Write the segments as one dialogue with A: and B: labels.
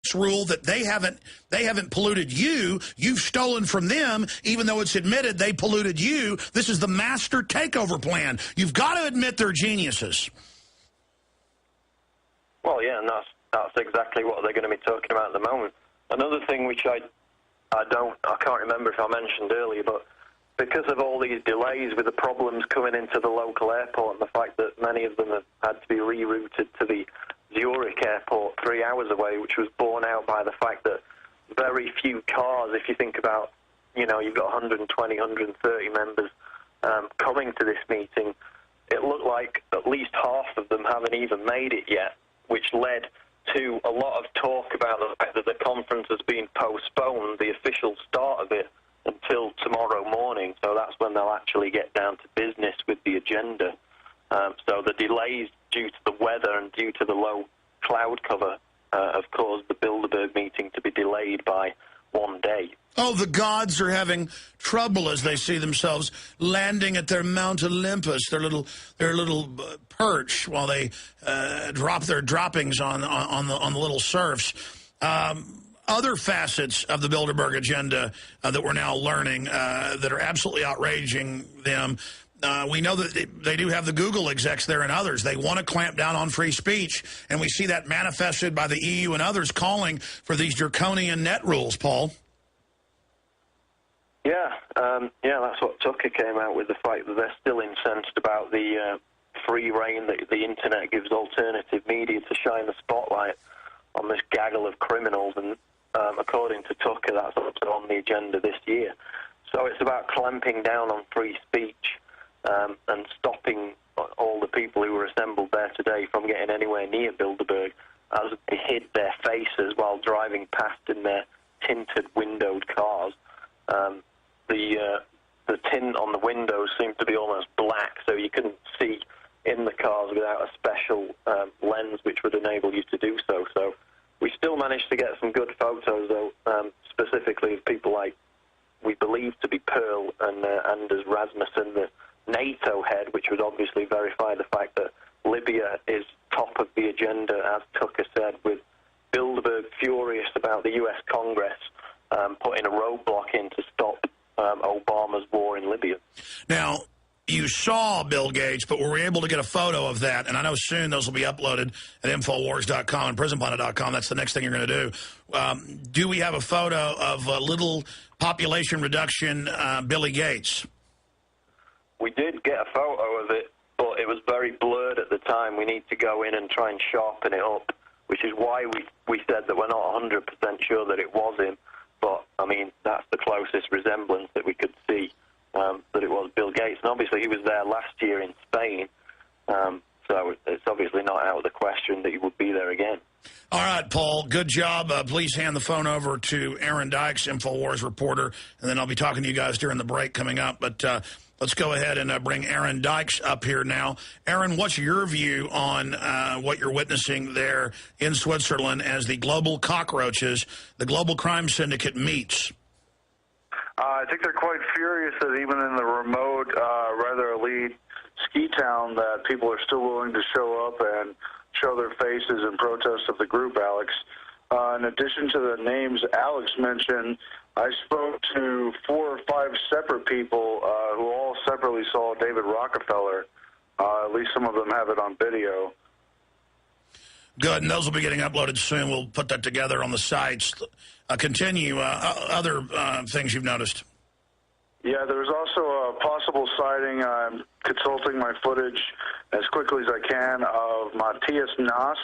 A: Dykes rule that they haven't polluted you. You've stolen from them, even though it's admitted they polluted you. This is the master takeover plan. You've got to admit they're geniuses.
B: Well, yeah, and that's exactly what they're going to be talking about at the moment. Another thing which I can't remember if I mentioned earlier, but because of all these delays with the problems coming into the local airport and the fact that many of them have had to be rerouted to the Zurich airport 3 hours away, which was borne out by the fact that very few cars, if you think about, you've got 120, 130 members coming to this meeting, it looked like at least half of them haven't even made it yet, which led to a lot of talk about the fact that the conference has been postponed, the official start of it, until tomorrow morning. So that's when they'll actually get down to business with the agenda. So the delays due to the weather and due to the low cloud cover have caused the Bilderberg meeting to be delayed by 1 day.
A: Oh, the gods are having trouble as they see themselves landing at their Mount Olympus, their little perch, while they drop their droppings on the little serfs. Other facets of the Bilderberg agenda that we're now learning that are absolutely outraging them. We know that they do have the Google execs there and others. They want to clamp down on free speech, and we see that manifested by the EU and others calling for these draconian net rules, Paul.
B: Yeah, that's what Tucker came out with, the fact that they're still incensed about the free reign that the Internet gives alternative media to shine the spotlight on this gaggle of criminals, and according to Tucker, that's also on the agenda this year. So it's about clamping down on free speech and stopping all the people who were assembled there today from getting anywhere near Bilderberg, as they hid their faces while driving past in their tinted windowed cars. The tint on the windows seemed to be almost black, so you couldn't see in the cars without a special lens which would enable you to do so. So we still managed to get some good photos, though, specifically of people like we believe to be Pearl and Anders Rasmussen, the NATO head, which would obviously verify the fact that Libya is top of the agenda, as Tucker said, with Bilderberg furious about the U.S. Congress putting a roadblock in to stop Obama's war in Libya.
A: Now, you saw Bill Gates, but were we able to get a photo of that? And I know soon those will be uploaded at Infowars.com and PrisonPlanet.com. That's the next thing you're going to do. Do we have a photo of a little population reduction Billy Gates?
B: We did get a photo of it, but it was very blurred at the time. We need to go in and try and sharpen it up, which is why we said that we're not 100% sure that it was him. But, I mean, that's the closest resemblance that we could see, that it was Bill Gates. And obviously he was there last year in Spain, so it's obviously not out of the question that he would be there again.
A: All right, Paul, good job. Please hand the phone over to Aaron Dykes, InfoWars reporter, and then I'll be talking to you guys during the break coming up. But let's go ahead and bring Aaron Dykes up here now. Aaron, what's your view on what you're witnessing there in Switzerland as the global cockroaches, the global crime syndicate meets?
C: I think they're quite furious that even in the remote, rather elite ski town, that people are still willing to show up and show their faces in protest of the group, Alex. In addition to the names Alex mentioned, I spoke to 4 or 5 separate people who all separately saw David Rockefeller. At least some of them have it on video.
A: Good, and those will be getting uploaded soon. We'll put that together on the sites. Continue. Other things you've noticed.
C: Yeah, there's also a possible sighting. I'm consulting my footage as quickly as I can of Matthias Nass,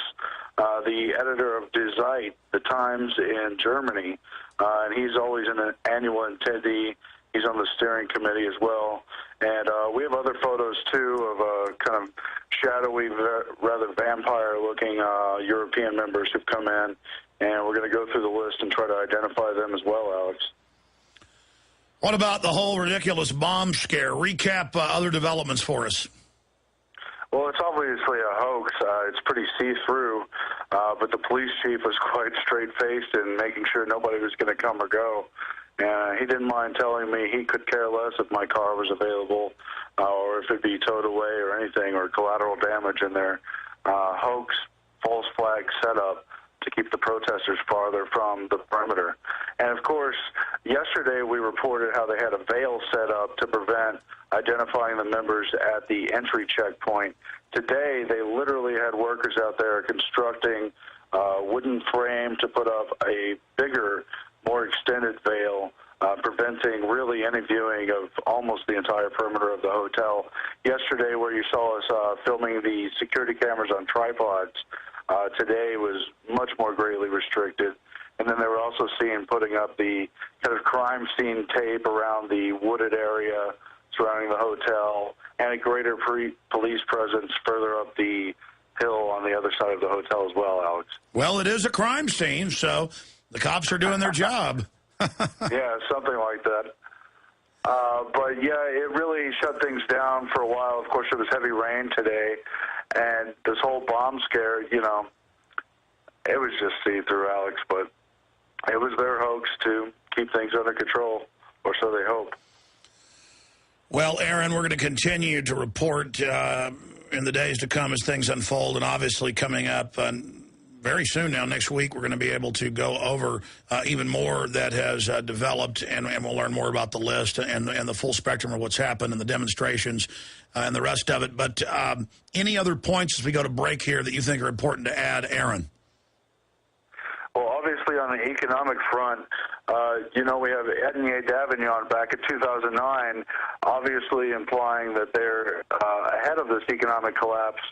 C: the editor of Die Zeit, the Times in Germany. And he's always in an annual attendee. He's on the steering committee as well. And we have other photos, too, of kind of shadowy, rather vampire-looking European members who've come in. And we're going to go through the list and try to identify them as well, Alex.
A: What about the whole ridiculous bomb scare? Recap other developments for us.
C: Well, it's obviously a hoax. It's pretty see-through, but the police chief was quite straight-faced in making sure nobody was going to come or go. And he didn't mind telling me he could care less if my car was available or if it'd be towed away or anything or collateral damage in their hoax, false flag setup to keep the protesters farther from the perimeter. And, of course, yesterday we reported how they had a veil set up to prevent identifying the members at the entry checkpoint. Today, they literally had workers out there constructing a wooden frame to put up a bigger, more extended veil, preventing really any viewing of almost the entire perimeter of the hotel. Yesterday, where you saw us filming the security cameras on tripods, today was much more greatly restricted. And then they were also seen putting up the kind of crime scene tape around the wooded area surrounding the hotel, and a greater police presence further up the hill on the other side of the hotel as well, Alex.
A: Well, it is a crime scene, so the cops are doing their job.
C: Yeah, something like that. But, yeah, it really shut things down for a while. Of course, it was heavy rain today, and this whole bomb scare, you know, it was just see-through, Alex, but it was their hoax to keep things under control, or so they hope.
A: Well, Aaron, we're going to continue to report in the days to come as things unfold, and obviously coming up very soon now, next week, we're going to be able to go over even more that has developed, and we'll learn more about the list and the full spectrum of what's happened and the demonstrations and the rest of it. But any other points as we go to break here that you think are important to add, Aaron?
C: Well, obviously on the economic front, you know, we have Ednier Davignon back in 2009, obviously implying that they're ahead of this economic collapse,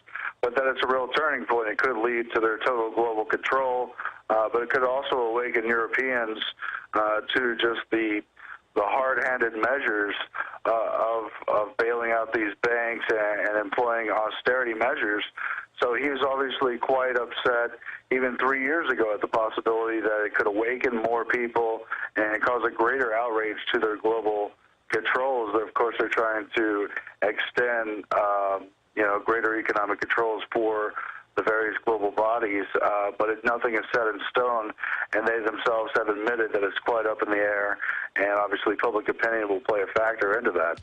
C: but that it's a real turning point. It could lead to their total global control, but it could also awaken Europeans to just the hard-handed measures of bailing out these banks and employing austerity measures. So he was obviously quite upset even 3 years ago at the possibility that it could awaken more people and cause a greater outrage to their global controls. Of course, they're trying to extend, you know, greater economic controls for the various global bodies, but nothing is set in stone, and they themselves have admitted that it's quite up in the air, and obviously public opinion will play a factor into that.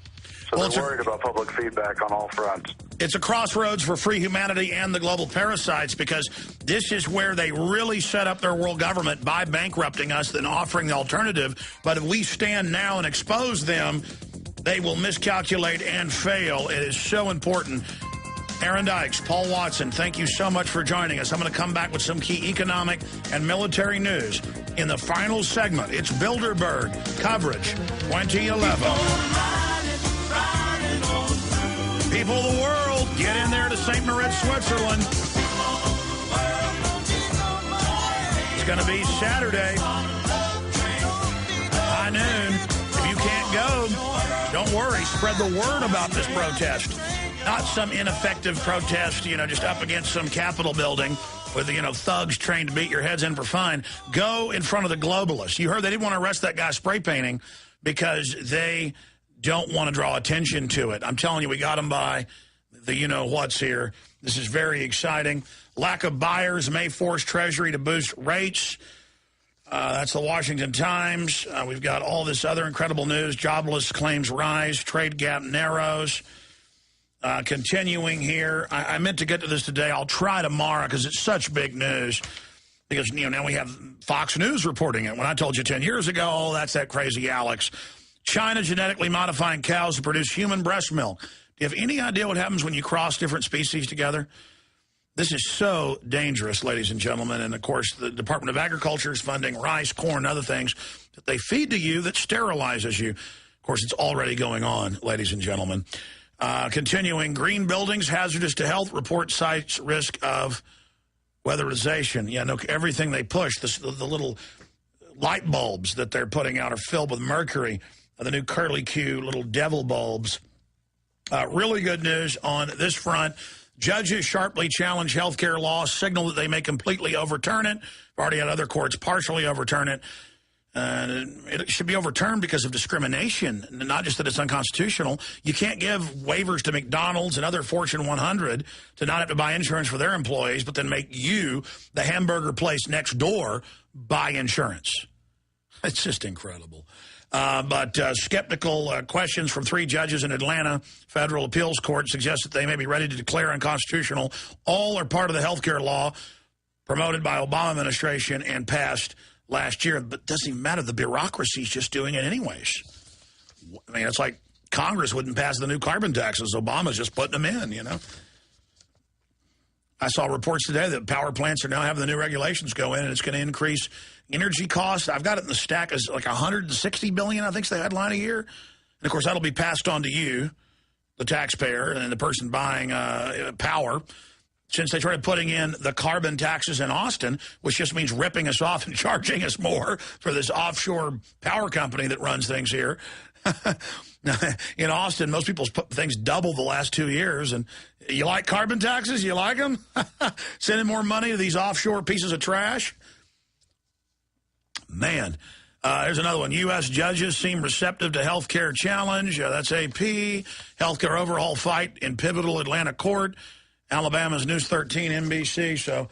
C: So well, they're worried about public feedback on all fronts. It's
A: a crossroads for free humanity and the global parasites, because this is where they really set up their world government by bankrupting us and offering the alternative. But if we stand now and expose them, they will miscalculate and fail. It is so important. Aaron Dykes, Paul Watson, thank you so much for joining us. I'm going to come back with some key economic and military news in the final segment. It's Bilderberg coverage 2011. People of the world, get in there to St. Moritz, Switzerland. It's going to be Saturday, high noon. If you can't go, don't worry. Spread the word about this protest. Not some ineffective protest, you know, just up against some Capitol building with, you know, thugs trained to beat your heads in for fine. Go in front of the globalists. You heard they didn't want to arrest that guy spray painting because they don't want to draw attention to it. I'm telling you, we got them by the you-know-what's here. This is very exciting. Lack of buyers may force Treasury to boost rates. That's the Washington Times. We've got all this other incredible news. Jobless claims rise. Trade gap narrows. Continuing here. I meant to get to this today. I'll try tomorrow because it's such big news. Because, you know, now we have Fox News reporting it. When I told you 10 years ago, oh, that's that crazy Alex. China genetically modifying cows to produce human breast milk. Do you have any idea what happens when you cross different species together? This is so dangerous, ladies and gentlemen. And, of course, the Department of Agriculture is funding rice, corn, and other things that they feed to you that sterilizes you. Of course, it's already going on, ladies and gentlemen. Continuing, green buildings hazardous to health. Report cites risk of weatherization. Yeah, no, everything they push, the little light bulbs that they're putting out are filled with mercury. The new curly-Q little devil bulbs. Really good news on this front. Judges sharply challenge health care law, signal that they may completely overturn it. We've already had other courts partially overturn it. It should be overturned because of discrimination, not just that it's unconstitutional. You can't give waivers to McDonald's and other Fortune 100 to not have to buy insurance for their employees, but then make you, the hamburger place next door, buy insurance. It's just incredible. But skeptical questions from 3 judges in Atlanta Federal Appeals Court suggest that they may be ready to declare unconstitutional all or part of the health care law promoted by Obama administration and passed last year. But it doesn't even matter. The bureaucracy's just doing it anyways. I mean, it's like Congress wouldn't pass the new carbon taxes. Obama's just putting them in, you know. I saw reports today that power plants are now having the new regulations go in, and it's going to increase energy costs. I've got it in the stack as like $160 billion, I think is the headline a year. And, of course, that'll be passed on to you, the taxpayer, and the person buying power. Since they started putting in the carbon taxes in Austin, which just means ripping us off and charging us more for this offshore power company that runs things here. In Austin, most people's things doubled the last 2 years. And you like carbon taxes? You like them? Sending more money to these offshore pieces of trash? Man. Here's another one. U.S. judges seem receptive to health care challenge. That's AP. Health care overhaul fight in pivotal Atlanta court. Alabama's News 13, NBC. So,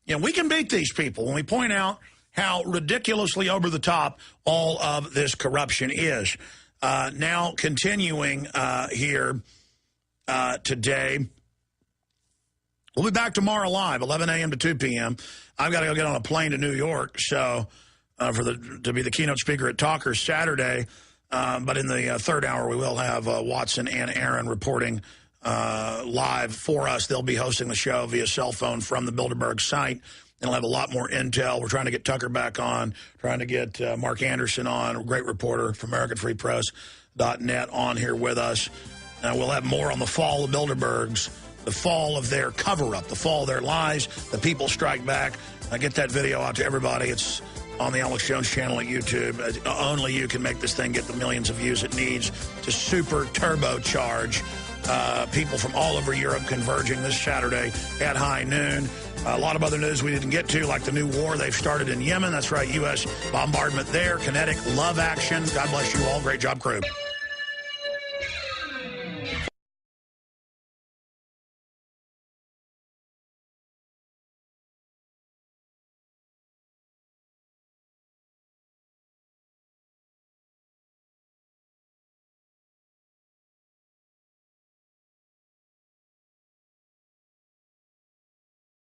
A: we can beat these people when we point out how ridiculously over the top all of this corruption is. Now continuing here today. We'll be back tomorrow live, 11 a.m. to 2 p.m. I've got to go get on a plane to New York, so to be the keynote speaker at Talkers Saturday. But in the third hour, we will have Watson and Aaron reporting live for us. They'll be hosting the show via cell phone from the Bilderberg site. And we'll have a lot more intel. We're trying to get Tucker back on, trying to get Mark Anderson on, a great reporter from AmericanFreePress.net on here with us. We'll have more on the fall of Bilderbergs, the fall of their cover-up, the fall of their lies, the people strike back. Get that video out to everybody. It's on the Alex Jones channel at YouTube. Only you can make this thing get the millions of views it needs to super turbocharge people from all over Europe converging this Saturday at high noon. A lot of other news we didn't get to, like the new war they've started in Yemen. That's right, U.S. bombardment there. Kinetic love action. God bless you all. Great job, crew.